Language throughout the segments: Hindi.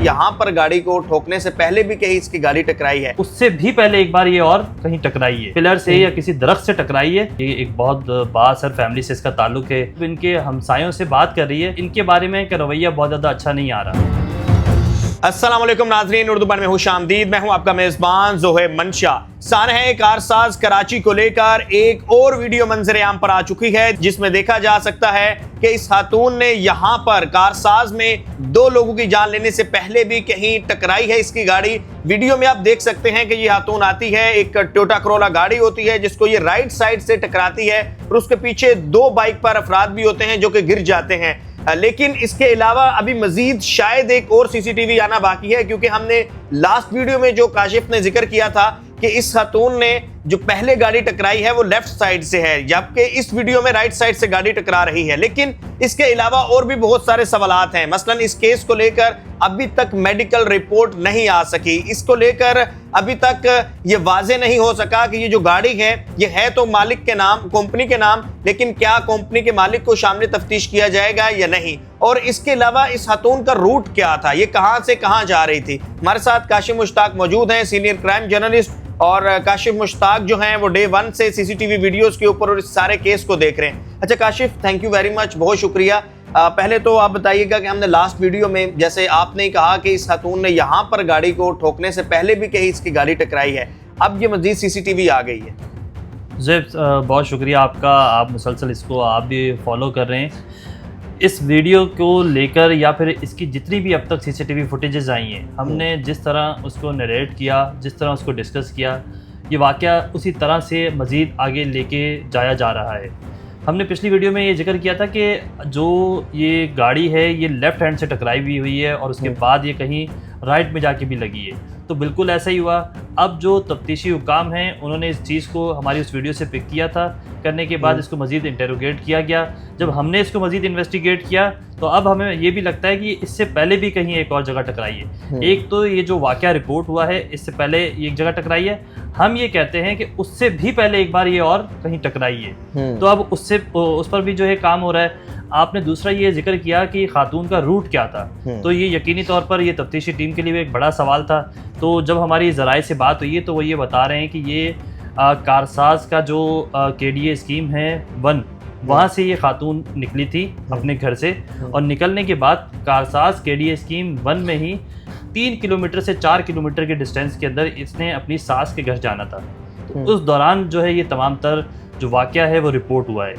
यहाँ पर गाड़ी को ठोकने से पहले भी कहीं इसकी गाड़ी टकराई है, उससे भी पहले एक बार ये और कहीं टकराई है, पिलर से या किसी दरख्त से टकराई है। ये एक बहुत बासर फैमिली से इसका ताल्लुक है। इनके हमसायों से बात कर रही है, इनके बारे में का रवैया बहुत ज्यादा अच्छा नहीं आ रहा। अस्सलाम वालेकुम नाज़रीन, उर्दू में खुशामदीद। मैं हूं आपका मेजबान ज़ोहेब मंशा। सान है कारसाज कराची को लेकर एक और वीडियो मंजर आम पर आ चुकी है, जिसमें देखा जा सकता है कि इस खातून ने यहां पर कारसाज में 2 लोगों की जान लेने से पहले भी कहीं टकराई है इसकी गाड़ी। वीडियो में आप देख सकते हैं कि ये खातून आती है, एक टोयोटा करोला गाड़ी होती है जिसको ये राइट साइड से टकराती है और उसके पीछे 2 बाइक पर अफराद भी होते हैं जो कि गिर जाते हैं। लेकिन इसके अलावा अभी मजीद शायद एक और सीसीटीवी आना बाकी है, क्योंकि हमने लास्ट वीडियो में जो काशिफ ने जिक्र किया था कि इस खातून ने जो पहले गाड़ी टकराई है वो लेफ्ट साइड से है, जबकि इस वीडियो में राइट साइड से गाड़ी टकरा रही है। लेकिन इसके अलावा और भी बहुत सारे सवालात हैं। मसलन इस केस को लेकर अभी तक मेडिकल रिपोर्ट नहीं आ सकी, इसको लेकर अभी तक ये वाजे नहीं हो सका कि ये जो गाड़ी है ये है तो मालिक के नाम, कंपनी के नाम, लेकिन क्या कंपनी के मालिक को सामने तफ्तीश किया जाएगा या नहीं। और इसके अलावा इस खातून का रूट क्या था, ये कहां से कहां जा रही थी। हमारे साथ काशिफ मुश्ताक मौजूद हैं, सीनियर क्राइम जर्नलिस्ट। और काशिफ मुश्ताक जो हैं वो डे 1 से सीसीटीवी वीडियोस के ऊपर और इस सारे केस को देख रहे हैं। अच्छा Kashif, thank you very much, बहुत शुक्रिया। पहले तो आप बताइएगा कि हमने लास्ट वीडियो में जैसे आपने कहा कि इस खातून ने यहाँ पर गाड़ी को ठोकने से पहले भी कहीं इसकी गाड़ी टकराई है, अब ये मजीद सीसीटीवी आ गई है। ज़ेब बहुत शुक्रिया आपका, आप मुसलसल इसको आप भी फॉलो कर रहे हैं। इस वीडियो को लेकर या फिर इसकी जितनी भी अब तक सीसीटीवी फुटेजेस आई हैं, हमने जिस तरह उसको नरेट किया, जिस तरह उसको डिस्कस किया, ये वाक़या उसी तरह से मज़ीद आगे लेके जाया जा रहा है। हमने पिछली वीडियो में ये जिक्र किया था कि जो ये गाड़ी है ये लेफ़्ट हैंड से टकराई भी हुई है और उसके बाद ये कहीं राइट में जाके भी लगी है, तो बिल्कुल ऐसा ही हुआ। अब जो तफ्तीशी हुकाम हैं उन्होंने इस चीज़ को हमारी उस वीडियो से पिक किया था, करने के बाद इसको मज़ीद इंटेरोगेट किया गया। जब हमने इसको मज़ीद इन्वेस्टिगेट किया तो अब हमें ये भी लगता है कि इससे पहले भी कहीं एक और जगह टकराई है। एक तो ये जो वाक़या रिपोर्ट हुआ है इससे पहले एक जगह टकराई है, हम ये कहते हैं कि उससे भी पहले एक बार ये और कहीं टकराई है, तो अब उससे उस पर भी जो है काम हो रहा है। आपने दूसरा ये जिक्र किया कि खातून का रूट क्या था, तो ये यकीनी तौर पर ये तफ्तीशी टीम के लिए भी एक बड़ा सवाल था। तो जब हमारी ज़राए से बात हुई है तो वो ये बता रहे हैं कि ये कारसाज का जो KDA स्कीम है 1, वहाँ से ये खातून निकली थी अपने घर से, और निकलने के बाद कारसाज KDA स्कीम 1 में ही 3 किलोमीटर से 4 किलोमीटर के डिस्टेंस के अंदर इसने अपनी सास के घर जाना था। तो उस दौरान जो है ये तमाम तर जो वाक़या है वो रिपोर्ट हुआ है।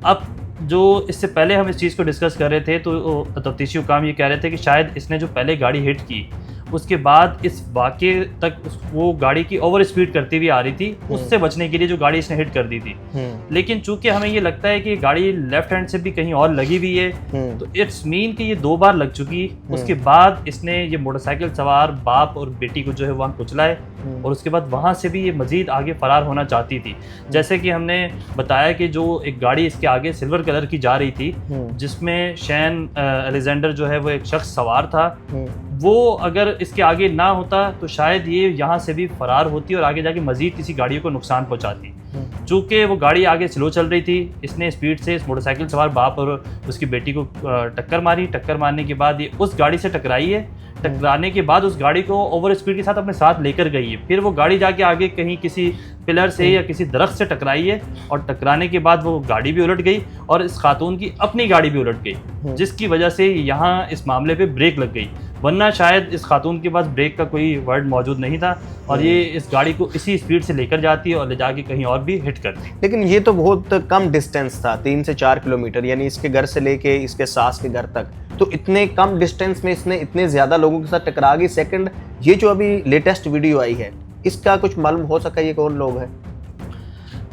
अब जो इससे पहले हम इस चीज़ को डिस्कस कर रहे थे तो तफ्तीशी हुकाम ये कह रहे थे कि शायद इसने जो पहले गाड़ी हिट की उसके बाद इस वाक़े तक वो गाड़ी की ओवर स्पीड करती हुई आ रही थी, उससे बचने के लिए जो गाड़ी इसने हिट कर दी थी। लेकिन चूंकि हमें ये लगता है कि गाड़ी लेफ्ट हैंड से भी कहीं और लगी हुई है, तो इट्स मीन कि ये 2 बार लग चुकी। उसके बाद इसने ये मोटरसाइकिल सवार बाप और बेटी को जो है वहाँ कुचला है और उसके बाद वहाँ से भी ये मज़ीद आगे फ़रार होना चाहती थी। जैसे कि हमने बताया कि जो एक गाड़ी इसके आगे सिल्वर कलर की जा रही थी जिसमें शैन अलेक्जेंडर जो है वो एक शख्स सवार था, वो अगर इसके आगे ना होता तो शायद ये यहाँ से भी फरार होती और आगे जाके मजीद किसी गाड़ियों को नुकसान पहुँचाती। चूँकि वो गाड़ी आगे स्लो चल रही थी, इसने स्पीड से इस मोटरसाइकिल सवार बाप और उसकी बेटी को टक्कर मारी। टक्कर मारने के बाद ये उस गाड़ी से टकराई है, टकराने के बाद उस गाड़ी को ओवर स्पीड के साथ अपने साथ लेकर गई है। फिर वो गाड़ी जाके आगे कहीं किसी पिलर से या किसी दरख्त से टकराई है और टकराने के बाद वो गाड़ी भी उलट गई और इस खातून की अपनी गाड़ी भी उलट गई, जिसकी वजह से यहाँ इस मामले पे ब्रेक लग गई। वरना शायद इस खातून के पास ब्रेक का कोई वर्ड मौजूद नहीं था और ये इस गाड़ी को इसी स्पीड से लेकर जाती और ले जाके कहीं और भी हिट करती। लेकिन ये तो बहुत कम डिस्टेंस था, 3 से 4 किलोमीटर, यानी इसके घर से लेके इसके सास के घर तक, तो इतने कम डिस्टेंस में इसने इतने ज़्यादा लोगों के साथ टकरा गई। सेकंड, ये जो अभी लेटेस्ट वीडियो आई है इसका कुछ मालूम हो सका ये कौन लोग हैं?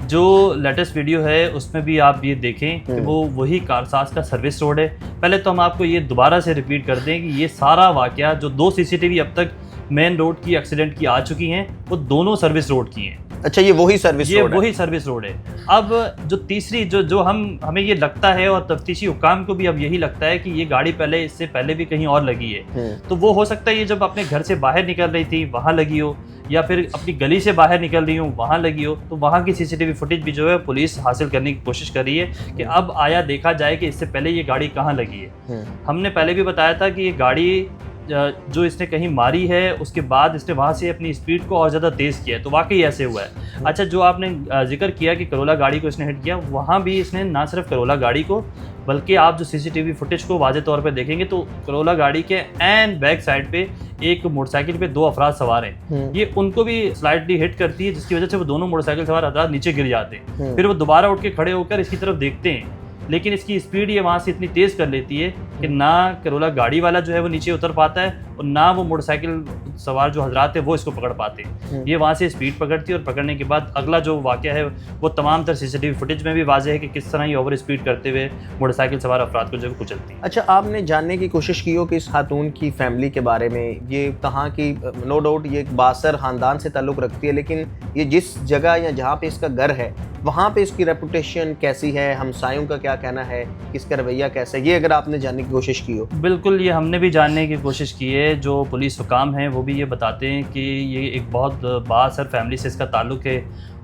जो लेटेस्ट वीडियो है उसमें भी आप ये देखें कि वो वही कारसाज का सर्विस रोड है। पहले तो हम आपको ये दोबारा से रिपीट कर दें कि ये सारा वाक़या जो 2 CCTV अब तक मेन रोड की एक्सीडेंट की आ चुकी हैं वो दोनों सर्विस रोड की हैं। अच्छा, ये वही सर्विस रोड है? ये वही सर्विस रोड है। अब जो तीसरी जो हमें ये लगता है और तफ्तीशी हुकाम को भी अब यही लगता है कि ये गाड़ी पहले इससे पहले भी कहीं और लगी है, तो वो हो सकता है ये जब अपने घर से बाहर निकल रही थी वहाँ लगी हो, या फिर अपनी गली से बाहर निकल रही हूँ वहाँ लगी हो। तो वहाँ की CCTV फुटेज भी जो है पुलिस हासिल करने की कोशिश कर रही है कि अब आया देखा जाए कि इससे पहले ये गाड़ी कहाँ लगी है। हमने पहले भी बताया था कि ये गाड़ी जो इसने कहीं मारी है उसके बाद इसने वहाँ से अपनी स्पीड को और ज़्यादा तेज़ किया है, तो वाकई ऐसे हुआ है। अच्छा, जो आपने जिक्र किया कि करोला गाड़ी को इसने हिट किया, वहाँ भी इसने ना सिर्फ करोला गाड़ी को बल्कि आप जो सीसीटीवी फुटेज को वाज़े तौर पे देखेंगे तो करोला गाड़ी के एंड बैक साइड पे एक मोटरसाइकिल पे 2 अफराद सवार हैं, ये उनको भी स्लाइटली हिट करती है, जिसकी वजह से वो दोनों मोटरसाइकिल सवार अफराद नीचे गिर जाते हैं। फिर वो दोबारा उठ के खड़े होकर इसकी तरफ देखते हैं, लेकिन इसकी स्पीड ये वहाँ से इतनी तेज़ कर लेती है कि ना करोला गाड़ी वाला जो है वो नीचे उतर पाता है और ना वो मोटरसाइकिल सवार जो हजरात है वो इसको पकड़ पाते हैं। ये वहाँ से स्पीड पकड़ती है और पकड़ने के बाद अगला जो वाक़या है वो तमाम तर सीसीटीवी फुटेज में भी वाज़ेह है कि किस तरह ये ओवर स्पीड करते हुए मोटरसाइकिल सवार अफराद को जो है कुचलती है। अच्छा, आपने जानने की कोशिश की हो कि इस खातून की फैमिली के बारे में, ये कहाँ की, नो डाउट ये एक बासर ख़ानदान से ताल्लुक़ रखती है, लेकिन ये जिस जगह या जहाँ पे इसका घर है वहाँ पे इसकी रेपुटेशन कैसी है, हमसायों का क्या कहना है, किसका रवैया कैसा है, ये अगर आपने जानने की कोशिश की हो? बिल्कुल, ये हमने भी जानने की कोशिश की है। जो पुलिस हुकाम हैं वो भी ये बताते हैं कि ये एक बहुत बासर फैमिली से इसका ताल्लुक़ है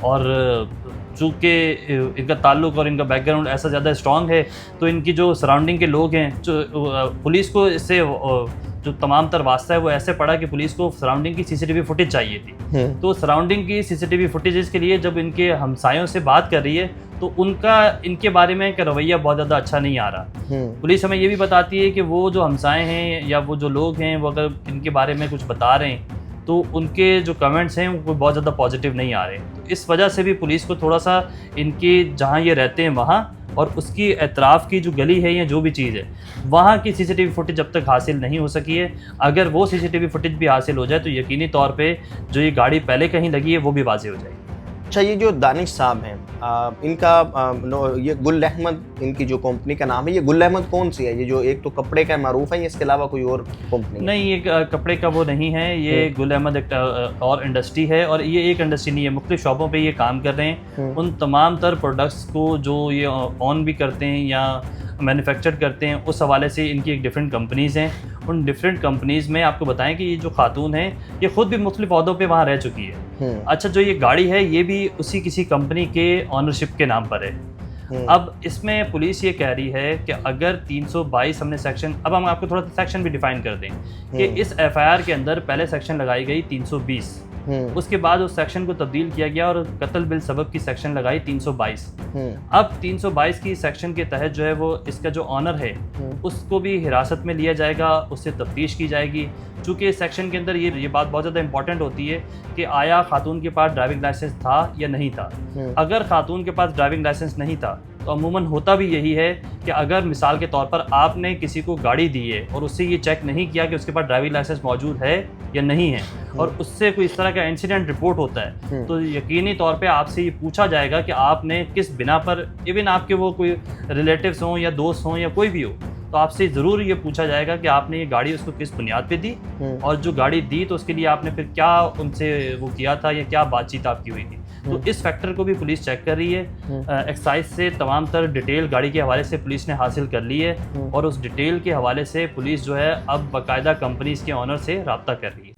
और चूँकि इनका ताल्लुक़ और इनका बैकग्राउंड ऐसा ज़्यादा स्ट्रॉन्ग है तो इनकी जो सराउंडिंग के लोग हैं, जो पुलिस को इससे जो तमाम तर वास्ता है वो ऐसे पड़ा कि पुलिस को सराउंडिंग की सीसीटीवी फुटेज चाहिए थी। तो सराउंडिंग की सीसीटीवी फुटेजेस के लिए जब इनके हमसायों से बात कर रही है तो उनका इनके बारे में का रवैया बहुत ज़्यादा अच्छा नहीं आ रहा। पुलिस हमें ये भी बताती है कि वो जो हमसाए हैं या वो जो लोग हैं वो अगर इनके बारे में कुछ बता रहे हैं तो उनके जो कमेंट्स हैं वो बहुत ज़्यादा पॉजिटिव नहीं आ रहे। तो इस वजह से भी पुलिस को थोड़ा सा इनके जहाँ ये रहते हैं वहाँ और उसकी एतराफ़ की जो गली है या जो भी चीज़ है वहाँ की सीसीटीवी फुटेज जब तक हासिल नहीं हो सकी है। अगर वो सीसीटीवी फुटेज भी हासिल हो जाए तो यकीनी तौर पे जो ये गाड़ी पहले कहीं लगी है वो भी वाज़ेह हो जाएगी। अच्छा, ये जो दानिश साहब हैं, इनका ये गुल अहमद, इनकी जो कंपनी का नाम है, ये गुल अहमद कौन सी है? ये जो एक तो कपड़े का मारूफ है, इसके अलावा कोई और कंपनी? नहीं, ये कपड़े का वो नहीं है, ये गुल अहमद एक और इंडस्ट्री है और ये एक इंडस्ट्री नहीं है, मुख्तलिफ शॉपों पे ये काम कर रहे हैं। उन तमाम तर प्रोडक्ट्स को जो ये ऑन भी करते हैं या मैन्युफैक्चर करते हैं उस हवाले से इनकी एक डिफरेंट कंपनीज़ हैं। उन डिफरेंट कंपनीज़ में आपको बताएं कि ये जो खातून है ये ख़ुद भी मुख्तलिफ ओहदों पे वहाँ रह चुकी है। अच्छा, जो ये गाड़ी है ये भी उसी किसी कंपनी के ऑनरशिप के नाम पर है। अब इसमें पुलिस ये कह रही है कि अगर 322 हमने सेक्शन, अब हम आपको थोड़ा सेक्शन भी डिफाइन कर दें कि इस एफआईआर के अंदर पहले सेक्शन लगाई गई 320, उसके बाद उस सेक्शन को तब्दील किया गया और कत्ल बिल सबब की सेक्शन लगाई 322। अब 322 की सेक्शन के तहत जो है वो इसका जो ऑनर है उसको भी हिरासत में लिया जाएगा, उससे तफ्तीश की जाएगी। चूँकि इस सेक्शन के अंदर ये बात बहुत ज़्यादा इंपॉर्टेंट होती है कि आया खातून के पास ड्राइविंग लाइसेंस था या नहीं था। अगर खातून के पास ड्राइविंग लाइसेंस नहीं था तो अमूमन होता भी यही है कि अगर मिसाल के तौर पर आपने किसी को गाड़ी दी है और उससे ये चेक नहीं किया कि उसके पास ड्राइविंग लाइसेंस मौजूद है या नहीं है और उससे कोई इस तरह का इंसिडेंट रिपोर्ट होता है तो यकीनी तौर पे आपसे ये पूछा जाएगा कि आपने किस बिना पर, इवन आपके वो कोई रिलेटिव्स हों या दोस्त हों या कोई भी हो, तो आपसे ज़रूर ये पूछा जाएगा कि आपने ये गाड़ी उसको किस बुनियाद पे दी और जो गाड़ी दी तो उसके लिए आपने फिर क्या उनसे वो किया था या क्या बातचीत आपकी हुई थी। तो इस फैक्टर को भी पुलिस चेक कर रही है। एक्साइज से तमाम तर डिटेल गाड़ी के हवाले से पुलिस ने हासिल कर ली है और उस डिटेल के हवाले से पुलिस जो है अब बाकायदा कंपनीज़ के ऑनर से रब्ता कर रही है।